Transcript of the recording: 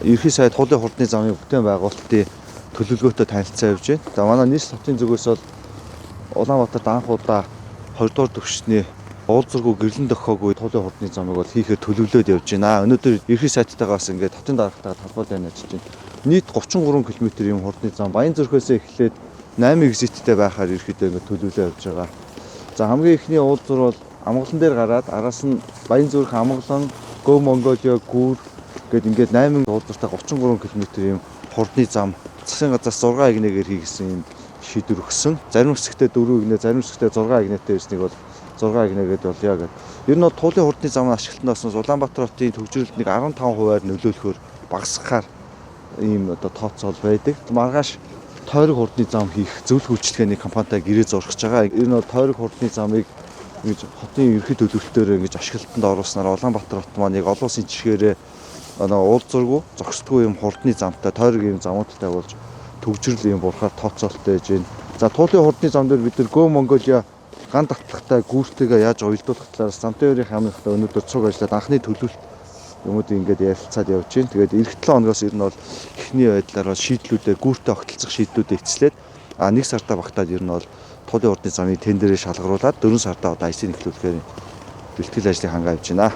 Ерхий сайд хуулийн хурдны замын бүтээн байгуулалтын төлөвлөгөөтэй танилцсан явж байна. За манай нийс хотын зүгээс бол Улаанбаатарт анх удаа 2 дугаар түвшний уулзургүй гэрлэн дохоогүй хуулийн хурдны замыг бол хийхээр төлөвлөд явж байна. Өнөөдөр ерхий сайдтайгаас ингээд хотын даргатайгаа талбай байна гэж байна. Нийт 33 км юм хурдны зам Баянзүрхөөс эхлээд 8 экзиттэй байхаар ерхийдээ ингээд төлөвлөө явж байгаа. За хамгийн ихний уулзур бол Амгалан дээр гараад араас нь Баянзүрх, Амгалан, Go Mongolia, Гүүр гээд ингээд 8 уулзуртай 33 км юм хурдны зам засгийн газраас 6 игнэгээр хийгсэн юм шийдвэр өгсөн. Зарим хэсэгтээ 4 игнэ, зарим хэсэгтээ 6 игнэтэй байсныг бол 6 игнэгээд болъё гэдэг. Ер нь бол туулын хурдны замын ашиглалтнаас Улаанбаатар хотын төвжирэлд нэг 15%-аар нөлөөлөхөөр багасгахаар ийм одоо тооцоол байдаг. Маргааш тойрог хурдны зам хийх зөвлөх үйлчилгээний компанитай гэрээ зурхаж байгаа. Энэ бол тойрог хурдны замыг ингэж хотын ерхий төлөвлөлтөөр ингэж ашиглалтанд оруулснаар Улаанбаатар хот маань яг олон улсын жишгээрээ уулзургүй зогсдгүй юм хурдны замтай тойрог юм замуудтай болж төвжирэл юм бурхаар тооцоолтой байж байна. За туулын хурдны зам дээр бид нар Go Mongolia ган татлагтай гүүртэйгээ яаж уялдуулах талаас замтай өрийн хамгаалалтаа өнөөдөр цуг ажиллаад анхны төлөвлөлт юмуд ингээд ярилцаад явж байна. Тэгээд эх 7 хоногоос ер нь бол эхний байдлаар бол шийдлүүдээ гүүртэй огтлцох шийдлүүдээ эцлээд 1 сартаа багтаад ер нь бол туулын хурдны замыг тендерээр шалгаруулад 4 сартаа одоо ажлыг эхлүүлэхээр бэлтгэл ажлыг хангаж явж байна.